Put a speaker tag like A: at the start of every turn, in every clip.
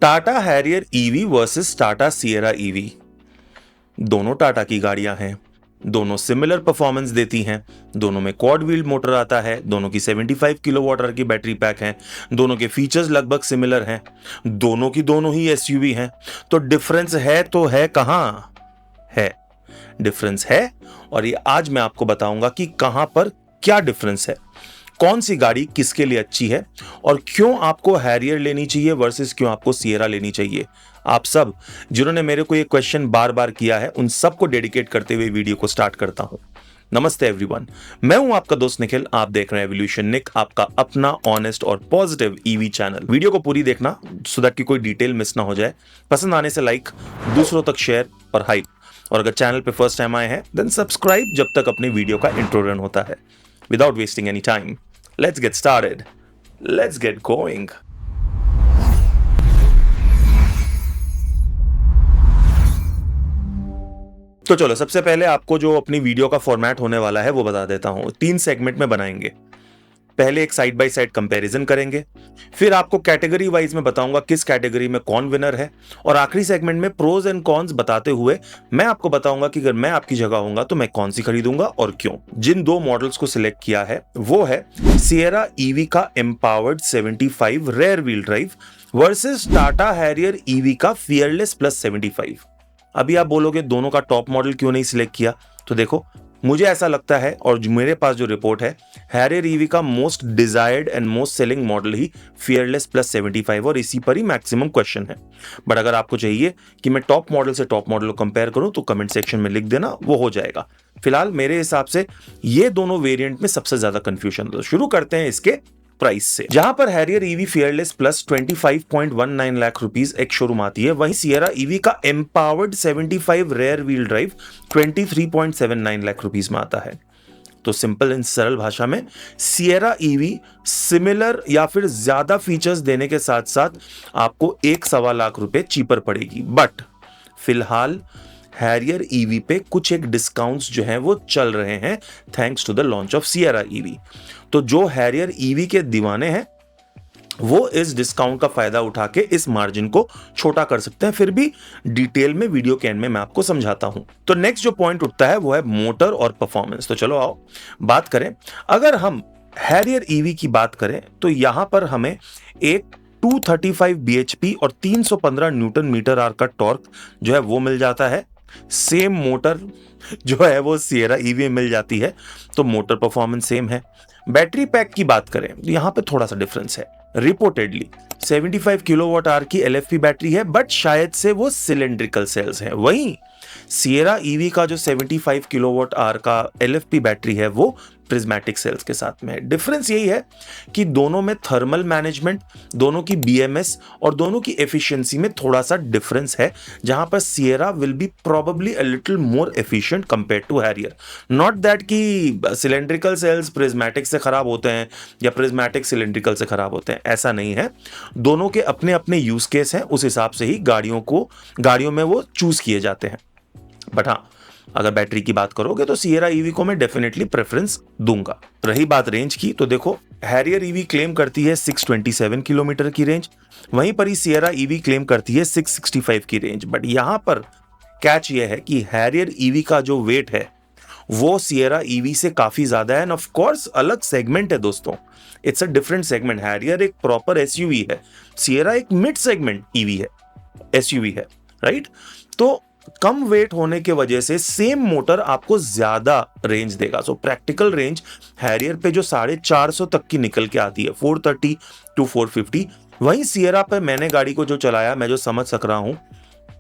A: Tata Harrier EV versus Tata Sierra EV. दोनों टाटा की गाड़ियां हैं, दोनों सिमिलर परफॉर्मेंस देती हैं, दोनों में क्वाड व्हील मोटर आता है, दोनों की 75 किलोवाट आवर की बैटरी पैक है, दोनों के फीचर्स लगभग सिमिलर हैं, दोनों की दोनों ही एसयूवी हैं। तो डिफरेंस है तो है कहां? है, डिफरेंस है। और ये आज मैं आपको बताऊंगा कि कहां पर क्या डिफरेंस है, कौन सी गाड़ी किसके लिए अच्छी है और क्यों आपको हैरियर लेनी चाहिए वर्सेस क्यों आपको सिएरा लेनी चाहिए। आप सब जिन्होंने मेरे को ये क्वेश्चन बार बार किया है उन सबको डेडिकेट करते हुए वीडियो को स्टार्ट करता हूं। नमस्ते एवरीवन, मैं हूं आपका दोस्त निखिल। आप देख रहे हैं एवोल्यूशन निक, आपका अपना ऑनेस्ट और पॉजिटिव ईवी चैनल। वीडियो को पूरी देखना सो दैट कि कोई डिटेल मिस ना हो जाए। पसंद आने से लाइक, दूसरों तक शेयर और हाइप। और अगर चैनल पे फर्स्ट टाइम आए हैं देन सब्सक्राइब जब तक अपने वीडियो का इंट्रो रन होता है। Without wasting any time, let's get started. Let's get going. तो चलो, सबसे पहले आपको जो अपनी वीडियो का फॉर्मेट होने वाला है वो बता देता हूं। 3 सेगमेंट में बनाएंगे। पहले एक साइड बाय साइड कंपैरिजन करेंगे, फिर आपको कैटेगरी वाइज में बताऊंगा किस कैटेगरी में कौन विनर है, और आखिरी सेगमेंट में प्रोज एंड कॉन्स बताते हुए मैं आपको बताऊंगा कि अगर मैं आपकी जगह होऊंगा तो मैं कौन सी खरीदूंगा और क्यों। जिन 2 मॉडल्स को सिलेक्ट किया है वो है सिएरा ईवी का empowered 75 rear wheel drive versus Tata Harrier EV का फियरलेस प्लस 75। अभी आप बोलोगे दोनों का टॉप मॉडल क्यों नहीं सिलेक्ट किया, तो देखो मुझे ऐसा लगता है और मेरे पास जो रिपोर्ट है, हैरियर ईवी का most desired and most selling model he fearless plus 75 और इसी पर ही मैक्सिमम क्वेश्चन है। बट अगर आपको चाहिए कि मैं टॉप मॉडल से टॉप मॉडल को कंपेयर करूं तो कमेंट सेक्शन में लिख देना, वो हो जाएगा। फिलहाल मेरे हिसाब से ये दोनों वेरिएंट में सबसे ज्यादा कंफ्यूजन। तो शुरू करते हैं इसके प्राइस से। जहां पर Harrier EV fearless plus 25.19 lakh rupees एक शोरूम आती है, वहीं सिएरा ईवी का empowered 75 rear wheel drive 23.79 lakh rupees में आता है। तो सिंपल इन सरल भाषा में सिएरा ईवी सिमिलर या फिर ज्यादा फीचर्स देने के साथ साथ आपको 1.25 लाख रुपए चीपर पड़ेगी। बट फिलहाल हैरियर ईवी पे कुछ एक डिस्काउंट्स जो हैं वो चल रहे हैं thanks to the launch of Sierra EV. तो जो हैरियर ईवी के दीवाने हैं वो इस डिस्काउंट का फायदा उठा के इस मार्जिन को छोटा कर सकते हैं। फिर भी डिटेल में वीडियो के एंड में मैं आपको समझाता हूं। तो नेक्स्ट जो पॉइंट उठता है वो है मोटर और परफॉर्मेंस। तो चलो आओ बात करें। अगर हम हैरियर ईवी की बात करें तो यहां पर हमें एक 235 bhp और 315 न्यूटन मीटर आर का टॉर्क जो है वो मिल जाता है। सेम मोटर जो है वो सिएरा ईवी में मिल जाती है, तो मोटर परफॉर्मेंस सेम है। बैटरी पैक की बात करें यहां पे थोड़ा सा डिफरेंस है। रिपोर्टेडली 75 किलोवाट आवर की एलएफपी बैटरी है, बट शायद से वो सिलेंड्रिकल सेल्स हैं। वहीं सिएरा ईवी का जो 75 किलोवाट आवर का एलएफपी बैटरी है वो प्रिज्मेटिक सेल्स के साथ में है। डिफरेंस यही है कि दोनों में थर्मल मैनेजमेंट, दोनों की बीएमएस और दोनों की एफिशिएंसी में थोड़ा सा डिफरेंस है, जहां पर Sierra will be probably a little more efficient compare to Harrier. Not that कि सिलेंड्रिकल सेल्स प्रिज्मेटिक से खराब होते हैं या प्रिज्मेटिक सिलेंड्रिकल से खराब होते हैं, ऐसा नहीं है। दोनों के अपने अपने यूज केस हैं, उस हिसाब से ही गाड़ियों में वो चूज किए जाते हैं। बट हाँ, अगर बैटरी की बात करोगे तो सिएरा ईवी को मैं डेफिनेटली प्रेफरेंस दूंगा। रही बात रेंज की, तो देखो हैरियर ईवी क्लेम करती है 627 किलोमीटर की रेंज, वहीं पर ही सिएरा ईवी क्लेम करती है 665 की रेंज। बट यहां पर कैच ये है कि हैरियर ईवी का जो वेट है वो सिएरा ईवी से काफी ज्यादा है। एंड ऑफ कोर्स अलग सेगमेंट है दोस्तों, it's a different segment. Harrier एक प्रॉपर एसयूवी है, सिएरा एक मिड सेगमेंट ईवी है, एसयूवी है, राइट। तो कम वेट होने के वजह से सेम मोटर आपको ज्यादा रेंज देगा। सो प्रैक्टिकल रेंज हैरियर पे जो 450 तक की निकल के आती है, 430 टू 450, वहीं सिएरा पे मैंने गाड़ी को जो चलाया, मैं जो समझ सक रहा हूं,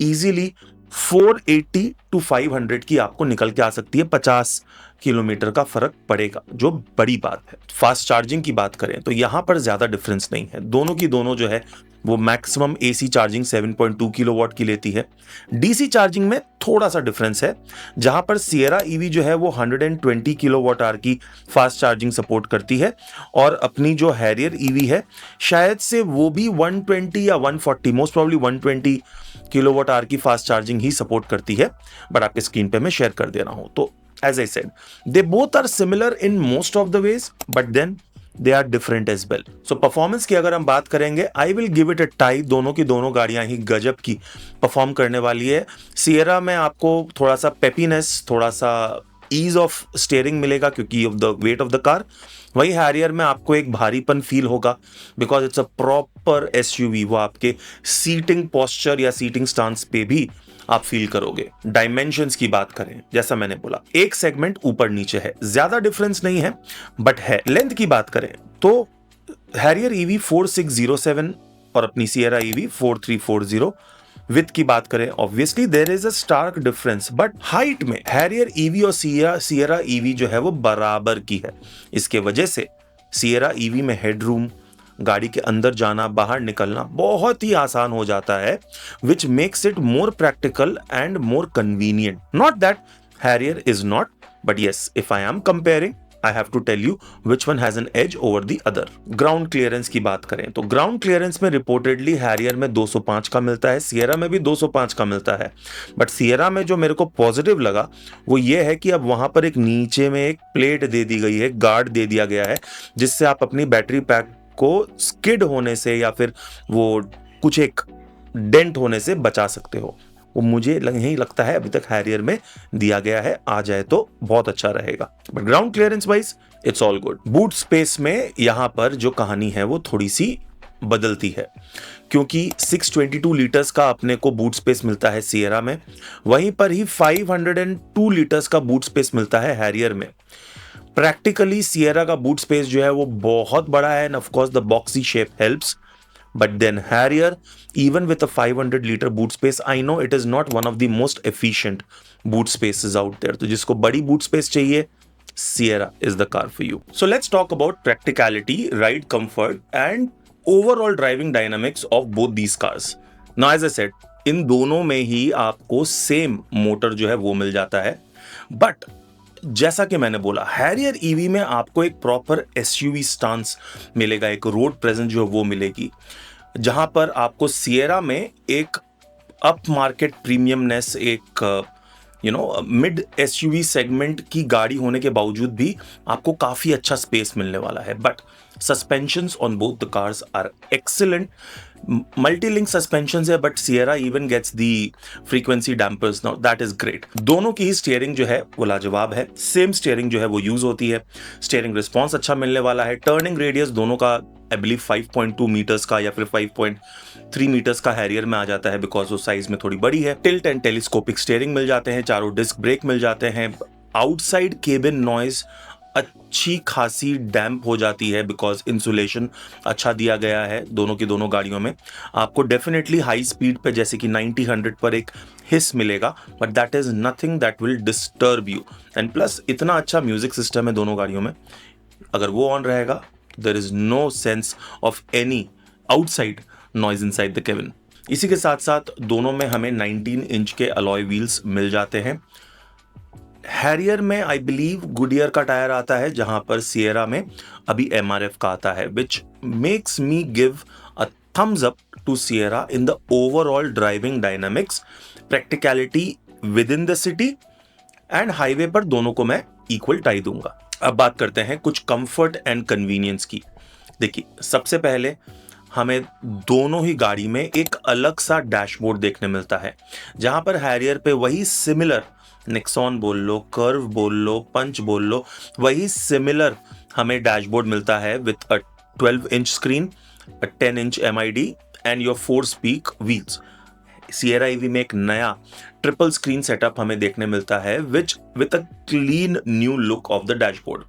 A: इजीली 480 टू 500 की आपको निकल के आ सकती है। 50 किलोमीटर का फर्क पड़ेगा, जो बड़ी बात है। फास्ट चार्जिंग की बात करें तो यहां पर ज्यादा डिफरेंस नहीं है। दोनों की दोनों जो है वो मैक्सिमम एसी चार्जिंग 7.2 किलोवाट की लेती है। डीसी चार्जिंग में थोड़ा सा डिफरेंस है, जहां पर सिएरा ईवी जो है वो 120 किलोवाट आवर की फास्ट चार्जिंग सपोर्ट करती है, और अपनी जो हैरियर ईवी है शायद से वो भी 120 या 140, मोस्ट प्रोबब्ली 120 किलोवाट आवर की फास्ट चार्जिंग ही सपोर्ट करती है। बट आपके स्क्रीन पे मैं शेयर कर दे रहा हूं। तो as I said, they both are similar in most of the ways, but then they are different as well. So performance की अगर हम बात करेंगे, I will give it a tie, दोनों की दोनों गाड़ियां ही गजब की परफॉर्म करने वाली है। सिएरा में आपको थोड़ा सा पेपीनेस, थोड़ा सा ईज ऑफ स्टीयरिंग मिलेगा क्योंकि of the weight of the car. वही हैरियर में आपको एक भारीपन फील होगा because it's a proper SUV. वो आपके सीटिंग पोस्चर या सीटिंग स्टांस पे भी आप फील करोगे। डायमेंशंस की बात करें, जैसा मैंने बोला, एक सेगमेंट ऊपर नीचे है, ज्यादा डिफरेंस नहीं है बट है। लेंथ की बात करें तो हैरियर ईवी 4607 और अपनी सिएरा ईवी 4340। विथ की बात करें, obviously there is a stark difference, but height में हैरियर ईवी और सिएरा ईवी जो है वो बराबर की है। इसके वजह से सिएरा ईवी में हेडरूम, गाड़ी के अंदर जाना बाहर निकलना बहुत ही आसान हो जाता है, which makes it more practical and more convenient. Not that Harrier is not, but yes, if I am comparing I have to tell you which one has an edge over the other. Ground clearance की बात करें तो ground clearance में reportedly Harrier में 205 का मिलता है, Sierra में भी 205 का मिलता है। बट सिएरा में जो मेरे को पॉजिटिव लगा वो ये है कि अब वहां पर एक नीचे में एक प्लेट दे दी गई है, गार्ड दे दिया गया है, जिससे आप अपनी बैटरी पैक को स्किड होने से या फिर वो कुछ एक डेंट होने से बचा सकते हो। वो मुझे नहीं लगता है अभी तक हैरियर में दिया गया है, आ जाए तो बहुत अच्छा रहेगा। But ground clearance wise it's all good. Boot space में यहां पर जो कहानी है वो थोड़ी सी बदलती है, क्योंकि 622 लीटर्स का अपने को बूट स्पेस मिलता है सिएरा में, वहीं पर ही 502 लीटर्स का बूट स्पेस मिलता है हैरियर में। प्रैक्टिकली सिएरा का बूट स्पेस जो है वो बहुत बड़ा है end of course the boxy shape helps, but then Harrier, even with a 500 liter boot space, I know it is not one of the most efficient boot spaces out there. तो जिसको बड़ी boot space चाहिए, Sierra is the car for you. So let's talk about practicality, ride comfort and overall driving dynamics of both these cars. Now as I said, इन दोनों में ही आपको same motor जो है वो मिल जाता है, बट जैसा कि मैंने बोला, हैरियर ईवी में आपको एक प्रॉपर एसयूवी स्टांस मिलेगा, एक रोड प्रेजेंस जो वो मिलेगी, जहां पर आपको सिएरा में एक अप मार्केट प्रीमियमनेस, एक मिड एसयूवी सेगमेंट की गाड़ी होने के बावजूद भी आपको काफी अच्छा स्पेस मिलने वाला है। But suspensions on both the cars are excellent, multi link suspension है, but Sierra even gets the frequency dampers now, that is great. दोनों की ही स्टीयरिंग जो है वो लाजवाब है, सेम स्टीयरिंग जो है वो यूज होती है, स्टीयरिंग रिस्पॉन्स अच्छा मिलने वाला है। टर्निंग रेडियस दोनों का आई बिलीव 5.2 मीटर्स का या फिर 5.3 मीटर्स का हैरियर में आ जाता है, बिकॉज वो साइज में थोड़ी बड़ी है। टिल्ट एंड टेलीस्कोपिक स्टीयरिंग मिल जाते हैं, चारों डिस्क ब्रेक मिल जाते हैं। आउटसाइड केबिन नॉइज अच्छी खासी डैम्प हो जाती है बिकॉज इंसुलेशन अच्छा दिया गया है दोनों की दोनों गाड़ियों में। आपको डेफिनेटली हाई स्पीड पे जैसे कि 90-100 पर एक हिस मिलेगा, but that is nothing that will disturb you. And plus इतना अच्छा म्यूजिक सिस्टम है दोनों गाड़ियों में, अगर वो ऑन रहेगा there is no sense of any outside noise inside the cabin. इसी के साथ साथ दोनों में हमें 19 इंच के अलॉय व्हील्स मिल जाते हैं। हैरियर में आई बिलीव गुडियर का टायर आता है, जहां पर सिएरा में अभी एमआरएफ का आता है, which makes me give a thumbs up to Sierra in the overall driving dynamics, practicality within the city and highway पर दोनों को मैं इक्वल टाई दूंगा। अब बात करते हैं कुछ कंफर्ट एंड कन्वीनियंस की। देखिए, सबसे पहले हमें दोनों ही गाड़ी में एक अलग सा डैशबोर्ड देखने मिलता है, जहां पर हैरियर पे वही सिमिलर निक्सॉन बोल लो, कर्व बोल लो, पंच बोल लो, वही सिमिलर हमें डैशबोर्ड मिलता है with a 12 inch screen, 10 inch MID and your 4 speak wheels. Sierra EV में एक नया ट्रिपल स्क्रीन सेटअप हमें देखने मिलता है which with a clean new look of the dashboard.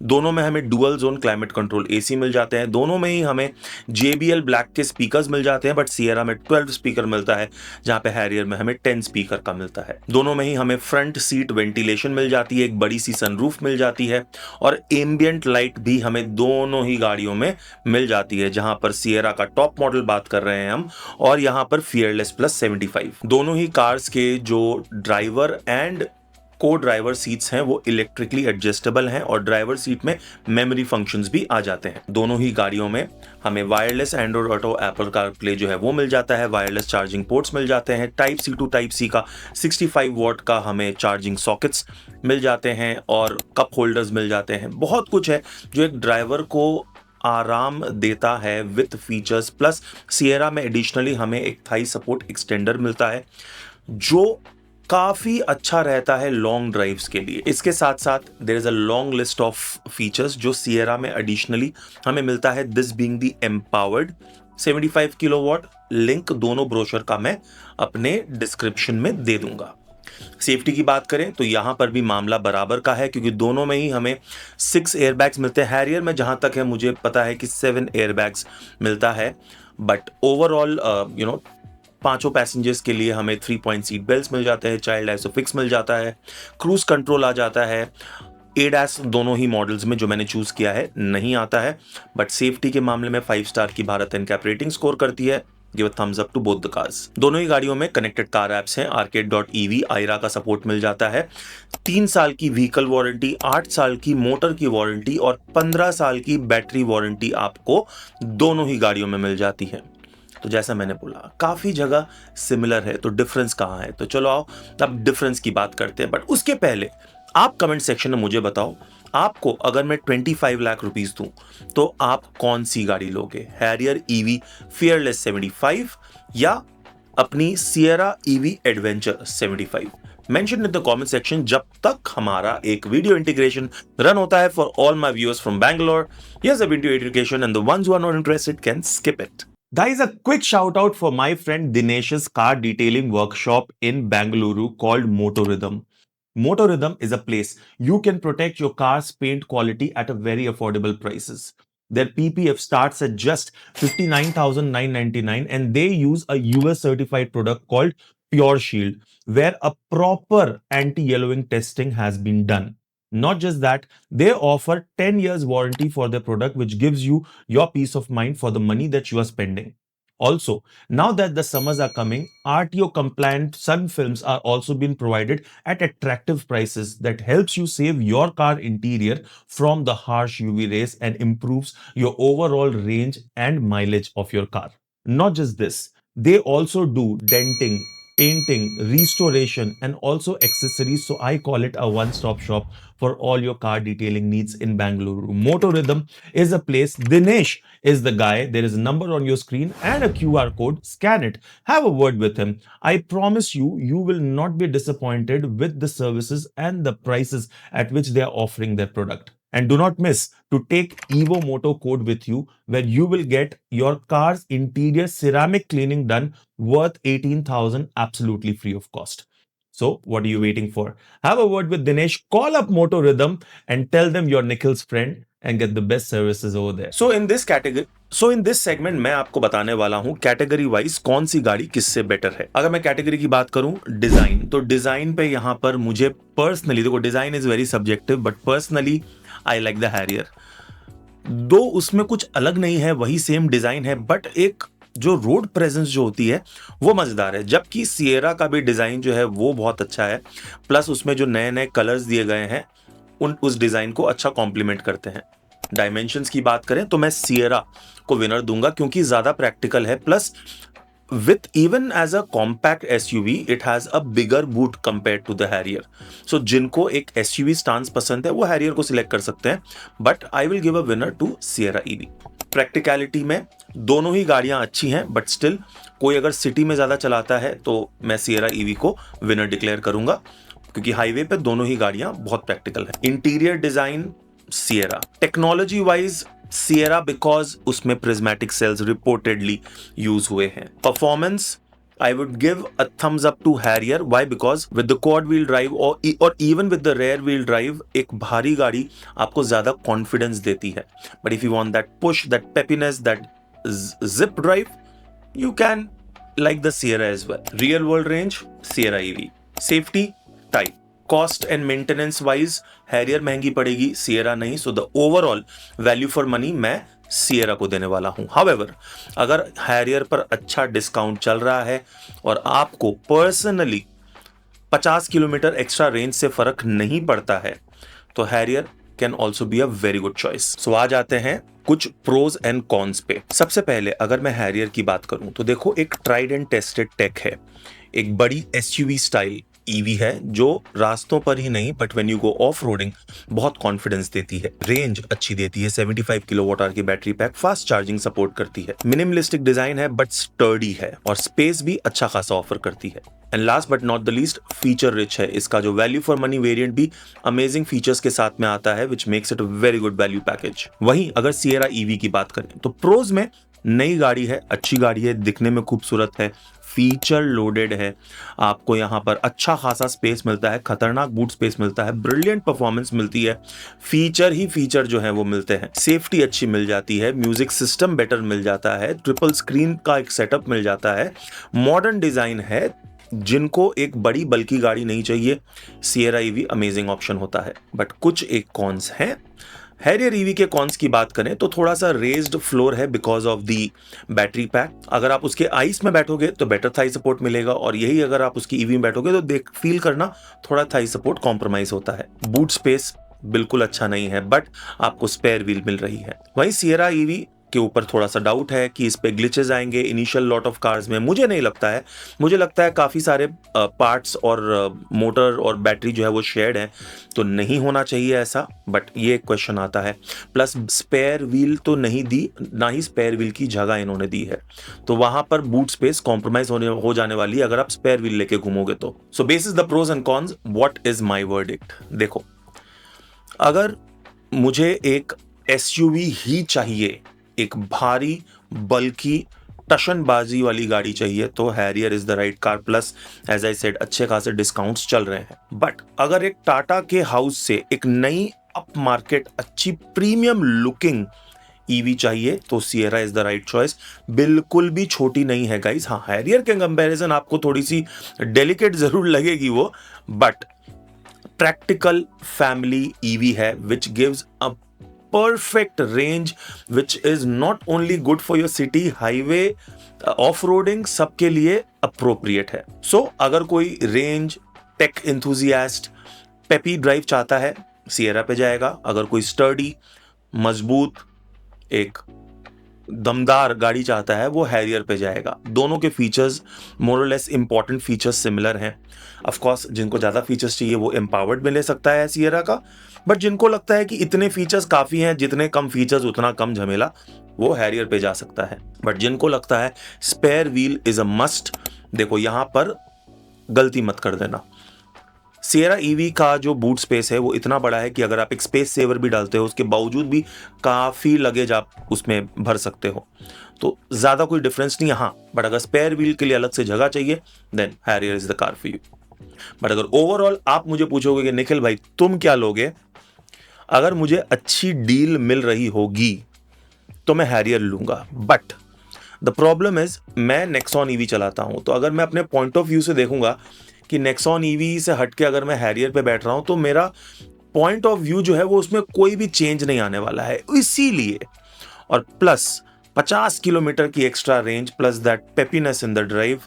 A: दोनों में हमें dual zone climate control AC मिल जाते हैं, दोनों में ही हमें JBL ब्लैक के स्पीकर्स मिल जाते हैं, बट सिएरा में 12 स्पीकर मिलता है, जहां पे हैरियर में हमें 10 स्पीकर का मिलता है। दोनों में ही हमें फ्रंट सीट वेंटिलेशन मिल जाती है, एक बड़ी सी सनरूफ मिल जाती है और एम्बियंट लाइट भी हमें दोनों ही गाड़ियों में मिल जाती है, जहां पर सिएरा का टॉप मॉडल बात कर रहे हैं हम, और यहां पर फियरलेस प्लस 75। दोनों ही कार्स के जो ड्राइवर एंड को ड्राइवर सीट्स हैं वो इलेक्ट्रिकली एडजस्टेबल हैं और ड्राइवर सीट में मेमोरी फंक्शंस भी आ जाते हैं। दोनों ही गाड़ियों में हमें wireless Android auto, Apple CarPlay जो है वो मिल जाता है, वायरलेस चार्जिंग पोर्ट्स मिल जाते हैं, type C to type C का 65 वॉट का हमें चार्जिंग सॉकेट्स मिल जाते हैं और कप होल्डर्स मिल जाते हैं। बहुत कुछ है जो एक ड्राइवर को आराम देता है विथ फीचर्स। प्लस सिएरा में एडिशनली हमें एक थाई सपोर्ट एक्सटेंडर मिलता है जो काफी अच्छा रहता है लॉन्ग ड्राइव्स के लिए। इसके साथ साथ there is a long list of features जो सिएरा में एडिशनली हमें मिलता है, this being the empowered 75 kilowatt. Link दोनों ब्रोशर का मैं अपने डिस्क्रिप्शन में दे दूंगा। सेफ्टी की बात करें तो यहां पर भी मामला बराबर का है क्योंकि दोनों में ही हमें 6 एयरबैग्स मिलते हैं। हैरियर में जहां तक है मुझे पता है कि 7 एयरबैग्स मिलता है, बट ओवरऑल पांचों पैसेंजर्स के लिए हमें 3 पॉइंट सीट बेल्ट मिल जाते हैं, चाइल्ड आइसोफिक्स मिल जाता है, क्रूज कंट्रोल आ जाता है। एडास दोनों ही मॉडल्स में जो मैंने चूज किया है नहीं आता है, बट सेफ्टी के मामले में 5 स्टार की भारत एनकैप रेटिंग स्कोर करती है। Give a thumbs up to both the cars. दोनों ही गाड़ियों में कनेक्टेड कार एप्स हैं, arcade.ev, आयरा का सपोर्ट मिल जाता है, 3 साल की व्हीकल वारंटी, 8 साल की मोटर की वारंटी और 15 साल की बैटरी वारंटी आपको दोनों ही गाड़ियों में मिल जाती है। तो जैसा मैंने बोला काफी जगह सिमिलर है, तो डिफरेंस कहां है? तो चलो आओ अब डिफरेंस की बात करते हैं, बट उसके पहले आप कमेंट सेक्शन में मुझे बताओ, आपको अगर मैं 25 लाख रुपीस दूं तो आप कौन सी गाड़ी लोगे? हैरियर ईवी फियरलेस 75 या अपनी Sierra EV adventure 75? Mention in the comment section. जब तक हमारा एक वीडियो इंटीग्रेशन रन होता है for all my viewers from Bangalore, here's a video education and the ones who are not interested can skip it. Guys, a quick shout out for my friend Dinesh's car detailing workshop in Bangalore called Motorhythm. Motorhythm is a place you can protect your car's paint quality at a very affordable prices. Their PPF starts at just 59,999 and they use a US certified product called Pure Shield, where a proper anti-yellowing testing has been done. Not just that, they offer 10 years warranty for their product, which gives you your peace of mind for the money that you are spending. Also, now that the summers are coming, RTO compliant sun films are also being provided at attractive prices that helps you save your car interior from the harsh UV rays and improves your overall range and mileage of your car. Not just this, they also do denting, painting, restoration, and also accessories. So I call it a one-stop shop for all your car detailing needs in Bangalore. Motorhythm is a place. Dinesh is the guy. There is a number on your screen and a QR code. Scan it. Have a word with him. I promise you, you will not be disappointed with the services and the prices at which they are offering their product. And do not miss to take Evo Moto code with you, where you will get your car's interior ceramic cleaning done worth 18,000 absolutely free of cost. So what are you waiting for? Have a word with Dinesh, call up Motorhythm and tell them you're Nikhil's friend and get the best services over there. So in this segment मैं आपको बताने वाला हूं category wise कौन सी गाड़ी किससे better है। अगर मैं कैटेगरी की बात करूं डिजाइन, तो डिजाइन पे यहां पर मुझे पर्सनली, देखो design is very subjective, but personally I like the Harrier. दो उसमें कुछ अलग नहीं है, वही सेम डिजाइन है, बट एक जो रोड प्रेजेंस जो होती है वो मजेदार है। जबकि सिएरा का भी डिजाइन जो है वो बहुत अच्छा है, प्लस उसमें जो नए नए कलर्स दिए गए हैं उस डिजाइन को अच्छा कॉम्प्लीमेंट करते हैं। डायमेंशंस की बात करें तो मैं सिएरा को विनर दूंगा क्योंकि ज्यादा प्रैक्टिकल है, plus with even as a compact SUV it has a bigger boot compared to the Harrier. So जिनको एक SUV स्टांस पसंद है वो Harrier को सिलेक्ट कर सकते हैं, but I will give a winner to Sierra EV. Practicality में दोनों ही गाड़ियां अच्छी हैं, बट स्टिल कोई अगर सिटी में ज्यादा चलाता है तो मैं Sierra EV को विनर डिक्लेयर करूंगा क्योंकि हाईवे पे दोनों ही गाड़ियां बहुत प्रैक्टिकल है। Interior design Sierra, technology wise Sierra because उसमें prismatic cells reportedly यूज हुए हैं। Performance I would give a thumbs up to Harrier. Why? Because with the quad wheel drive or even with the rear wheel drive, एक भारी गाड़ी आपको ज्यादा confidence देती है। But if you want that push, that peppiness, that zip drive, you can like the Sierra as well. Real world range, Sierra EV. Safety, type. Cost and maintenance wise Harrier महंगी पड़ेगी, Sierra नहीं। So the overall value for money मैं Sierra को देने वाला हूं। However, अगर Harrier पर अच्छा डिस्काउंट चल रहा है और आपको पर्सनली 50 किलोमीटर एक्स्ट्रा रेंज से फर्क नहीं पड़ता है तो Harrier can also be a very good choice. So आ जाते हैं कुछ प्रोज एंड कॉन्स पे। सबसे पहले अगर मैं हैरियर की बात करूं तो देखो, एक ट्राइड एंड टेस्टेड टेक है, एक बड़ी एसयूवी स्टाइल ईवी है जो रास्तों पर ही नहीं but when you go off roading बहुत कॉन्फिडेंस देती है, रेंज अच्छी देती है, 75 किलोवाट आवर की battery pack, fast charging support करती है, मिनिमलिस्टिक डिजाइन है बट स्टर्डी है और स्पेस भी अच्छा खासा ऑफर करती है। And last but not the least, feature rich है। इसका जो वैल्यू फॉर मनी वेरिएंट भी अमेजिंग फीचर्स के साथ में आता है which makes it a very good value package. वहीं अगर सिएरा ईवी की बात करें तो प्रोज में नई गाड़ी है, अच्छी गाड़ी है, दिखने में खूबसूरत है, फीचर लोडेड है, आपको यहां पर अच्छा खासा स्पेस मिलता है, खतरनाक बूट स्पेस मिलता है, ब्रिलियंट परफॉर्मेंस मिलती है, फीचर ही फीचर जो है वो मिलते हैं, सेफ्टी अच्छी मिल जाती है, म्यूजिक सिस्टम बेटर मिल जाता है, ट्रिपल स्क्रीन का एक सेटअप मिल जाता है, मॉडर्न डिजाइन है। जिनको एक बड़ी बल्कि गाड़ी नहीं चाहिए, सिएरा ईवी अमेजिंग ऑप्शन होता है। बट कुछ एक कॉन्स हैं। हैरियर ईवी के कॉन्स की बात करें तो थोड़ा सा रेज्ड फ्लोर है because of the battery pack. अगर आप उसके आइस में बैठोगे तो बेटर थाई सपोर्ट मिलेगा, और यही अगर आप उसकी ईवी में बैठोगे तो देख फील करना थोड़ा थाई सपोर्ट कॉम्प्रोमाइज होता है। बूट स्पेस बिल्कुल अच्छा नहीं है बट आपको स्पेयर व्हील मिल रही है। वहीं सिएरा ईवी के ऊपर थोड़ा सा डाउट है कि इस पे ग्लिचेस आएंगे इनिशियल लॉट ऑफ कार्स में। मुझे नहीं लगता है, मुझे लगता है काफ़ी सारे पार्ट्स और मोटर और बैटरी जो है वो शेयर्ड है, तो नहीं होना चाहिए ऐसा, बट ये क्वेश्चन आता है। प्लस स्पेयर व्हील तो नहीं दी, ना ही स्पेयर व्हील की जगह इन्होंने दी है, तो वहां पर बूट स्पेस कॉम्प्रोमाइज हो जाने वाली है अगर आप स्पेयर व्हील लेके घूमोगे तो। So basis the pros and cons, what is my verdict. देखो, अगर मुझे एक एसयूवी ही चाहिए, एक भारी बल्कि टशनबाजी वाली गाड़ी चाहिए, तो Harrier is the right car. Plus as I said, अच्छे खासे डिस्काउंट्स चल रहे हैं। बट अगर एक टाटा के हाउस से एक नई अप मार्केट अच्छी प्रीमियम लुकिंग ईवी चाहिए तो Sierra is the right choice. बिल्कुल भी छोटी नहीं है गाइस। हाँ, हैरियर के कंपैरिजन आपको थोड़ी सी डेलिकेट जरूर लगेगी वो, बट प्रैक्टिकल फैमिली ईवी है which gives a perfect range which is not only good for your city, highway, off-roading, सबके लिए appropriate है। So अगर कोई range, tech enthusiast, peppy drive चाहता है, सिएरा पे जाएगा। अगर कोई स्टर्डी, मजबूत, एक दमदार गाड़ी चाहता है, वो हैरियर पे जाएगा। दोनों के फीचर्स मोर और लेस इंपॉर्टेंट फीचर्स सिमिलर हैं। ऑफ कोर्स जिनको ज़्यादा फीचर्स चाहिए वो एम्पावर्ड में ले सकता है सिएरा का, बट जिनको लगता है कि इतने फीचर्स काफ़ी हैं, जितने कम फीचर्स उतना कम झमेला, वो हैरियर पे जा सकता है। बट जिनको लगता है spare wheel is a must, देखो यहाँ पर गलती मत कर देना। सिएरा ईवी का जो बूट स्पेस है वो इतना बड़ा है कि अगर आप एक स्पेस सेवर भी डालते हो उसके बावजूद भी काफ़ी लगेज आप उसमें भर सकते हो, तो ज़्यादा कोई डिफरेंस नहीं है। हाँ, बट अगर स्पेयर व्हील के लिए अलग से जगह चाहिए then Harrier is the car for you. But अगर ओवरऑल आप मुझे पूछोगे कि निखिल भाई तुम क्या लोगे, अगर मुझे अच्छी डील मिल रही होगी तो मैं हैरियर लूंगा। बट द प्रॉब्लम इज मैं नेक्सॉन ईवी चलाता हूं, तो अगर मैं अपने पॉइंट ऑफ व्यू से देखूंगा कि नेक्सॉन ईवी से हटके अगर मैं हैरियर पे बैठ रहा हूं तो मेरा पॉइंट ऑफ व्यू जो है वो उसमें कोई भी चेंज नहीं आने वाला है। इसीलिए, और प्लस 50 किलोमीटर की extra range plus that peppiness in the drive,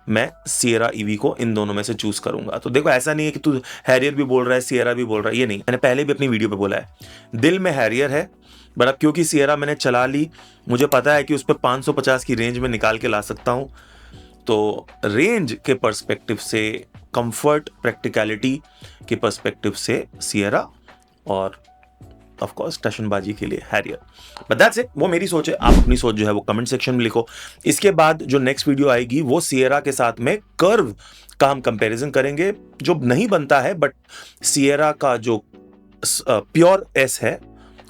A: मैं सिएरा ईवी को इन दोनों में से चूज करूंगा। तो देखो, ऐसा नहीं है कि तू हैरियर भी बोल रहा है सिएरा भी बोल रहा है, ये नहीं। मैंने पहले भी अपनी वीडियो पे बोला है, दिल में हैरियर है, बट अब क्योंकि सिएरा मैंने चला ली, मुझे पता है कि उस पर 550 की रेंज में निकाल के ला सकता हूं, तो रेंज के पर्सपेक्टिव से, कंफर्ट, प्रैक्टिकलिटी के पर्सपेक्टिव से सिएरा, और ऑफ कोर्स टशनबाजी के लिए हैरियर। बट दैट्स इट, वो मेरी सोच है। आप अपनी सोच जो है वो कमेंट सेक्शन में लिखो। इसके बाद जो नेक्स्ट वीडियो आएगी वो सिएरा के साथ में कर्व का हम कंपैरिजन करेंगे, जो नहीं बनता है, बट सिएरा का जो प्योर एस है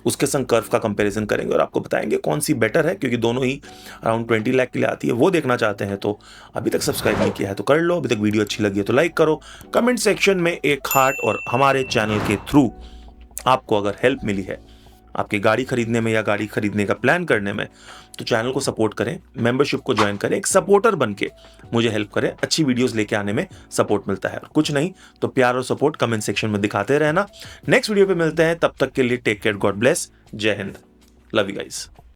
A: उसके संग कर्व का कंपैरिजन करेंगे और आपको बताएंगे कौन सी बेटर है, क्योंकि दोनों ही अराउंड 20 लाख के लिए आती है। वो देखना चाहते हैं तो अभी तक सब्सक्राइब नहीं किया है तो कर लो, अभी तक वीडियो अच्छी लगी है तो लाइक करो, कमेंट सेक्शन में एक हार्ट, और हमारे चैनल के थ्रू आपको अगर हेल्प मिली है आपकी गाड़ी खरीदने में या गाड़ी खरीदने का प्लान करने में, तो चैनल को सपोर्ट करें, मेंबरशिप को ज्वाइन करें, एक सपोर्टर बन के मुझे हेल्प करें। अच्छी वीडियोस लेके आने में सपोर्ट मिलता है, और कुछ नहीं तो प्यार और सपोर्ट कमेंट सेक्शन में दिखाते रहना। नेक्स्ट वीडियो पे मिलते हैं, तब तक के लिए टेक केयर, गॉड ब्लेस, जय हिंद, लव यू गाइस।